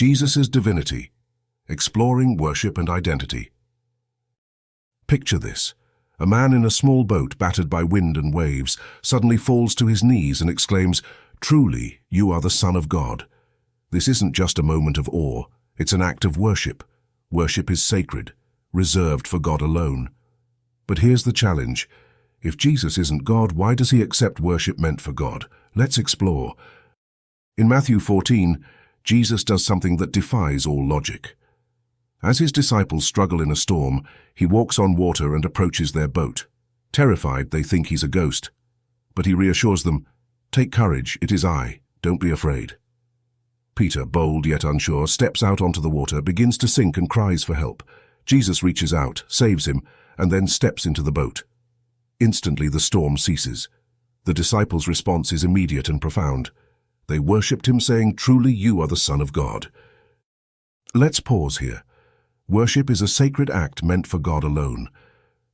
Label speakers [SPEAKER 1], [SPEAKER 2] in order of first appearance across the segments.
[SPEAKER 1] Jesus' Divinity, exploring worship and identity. Picture this. A man in a small boat battered by wind and waves suddenly falls to his knees and exclaims, "Truly, you are the Son of God." This isn't just a moment of awe, it's an act of worship. Worship is sacred, reserved for God alone. But here's the challenge. If Jesus isn't God, why does he accept worship meant for God? Let's explore. In Matthew 14, Jesus does something that defies all logic. As his disciples struggle in a storm, he walks on water and approaches their boat. Terrified, they think he's a ghost. But he reassures them, "Take courage, it is I, don't be afraid." Peter, bold yet unsure, steps out onto the water, begins to sink and cries for help. Jesus reaches out, saves him, and then steps into the boat. Instantly the storm ceases. The disciples' response is immediate and profound. They worshipped him, saying, "Truly you are the Son of God." Let's pause here. Worship is a sacred act meant for God alone.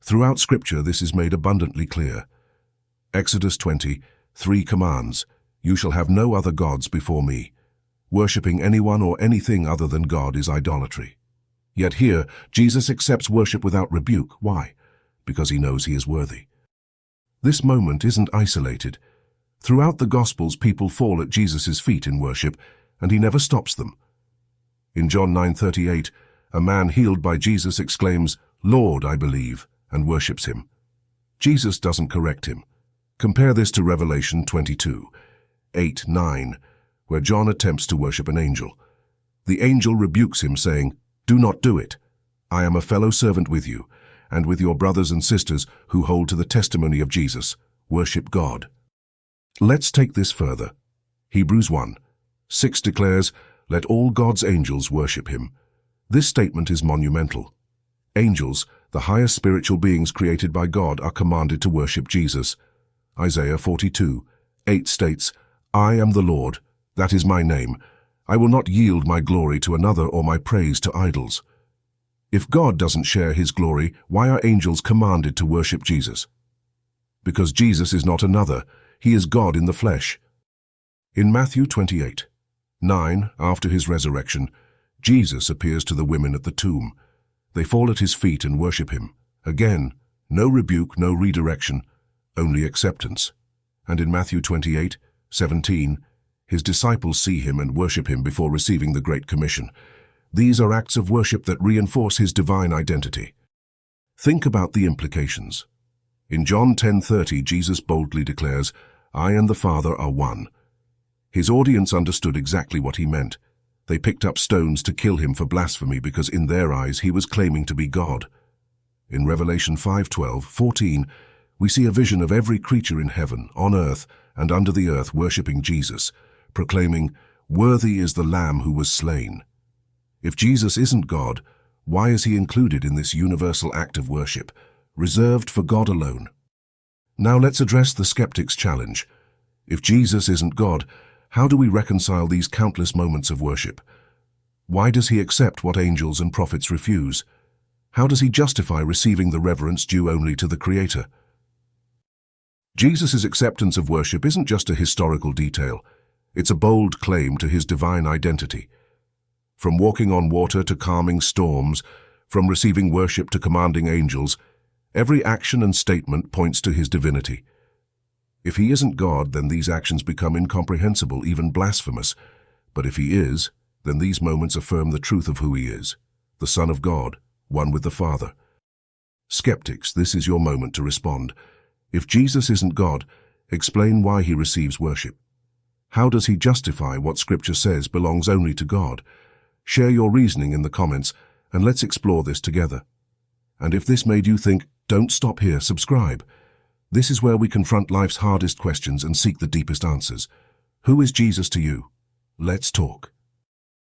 [SPEAKER 1] Throughout Scripture, this is made abundantly clear. Exodus 20, 3 commands, "You shall have no other gods before me." Worshipping anyone or anything other than God is idolatry. Yet here, Jesus accepts worship without rebuke. Why? Because he knows he is worthy. This moment isn't isolated. Throughout the Gospels, people fall at Jesus' feet in worship, and he never stops them. In John 9:38, a man healed by Jesus exclaims, "Lord, I believe," and worships him. Jesus doesn't correct him. Compare this to Revelation 22, 8, 9, where John attempts to worship an angel. The angel rebukes him, saying, "Do not do it. I am a fellow servant with you, and with your brothers and sisters who hold to the testimony of Jesus. Worship God." Let's take this further. Hebrews 1, 6 declares, "Let all God's angels worship him." This statement is monumental. Angels, the highest spiritual beings created by God, are commanded to worship Jesus. Isaiah 42, 8 states, "I am the Lord, that is my name. I will not yield my glory to another or my praise to idols." If God doesn't share his glory, why are angels commanded to worship Jesus? Because Jesus is not another, he is God in the flesh. In Matthew 28, 9, after his resurrection, Jesus appears to the women at the tomb. They fall at his feet and worship him. Again, no rebuke, no redirection, only acceptance. And in Matthew 28, 17, his disciples see him and worship him before receiving the Great Commission. These are acts of worship that reinforce his divine identity. Think about the implications. In John 10:30, Jesus boldly declares, "I and the Father are one." His audience understood exactly what he meant. They picked up stones to kill him for blasphemy because in their eyes he was claiming to be God. In Revelation 5:12, 14, we see a vision of every creature in heaven, on earth, and under the earth worshipping Jesus, proclaiming, "Worthy is the Lamb who was slain." If Jesus isn't God, why is he included in this universal act of worship, reserved for God alone? Now let's address the skeptic's challenge. If Jesus isn't God, how do we reconcile these countless moments of worship? Why does he accept what angels and prophets refuse? How does he justify receiving the reverence due only to the Creator? Jesus' acceptance of worship isn't just a historical detail. It's a bold claim to his divine identity. From walking on water to calming storms, from receiving worship to commanding angels, every action and statement points to his divinity. If he isn't God, then these actions become incomprehensible, even blasphemous. But if he is, then these moments affirm the truth of who he is, the Son of God, one with the Father. Skeptics, this is your moment to respond. If Jesus isn't God, explain why he receives worship. How does he justify what Scripture says belongs only to God? Share your reasoning in the comments, and let's explore this together. And if this made you think, don't stop here, subscribe. This is where we confront life's hardest questions and seek the deepest answers. Who is Jesus to you? Let's talk.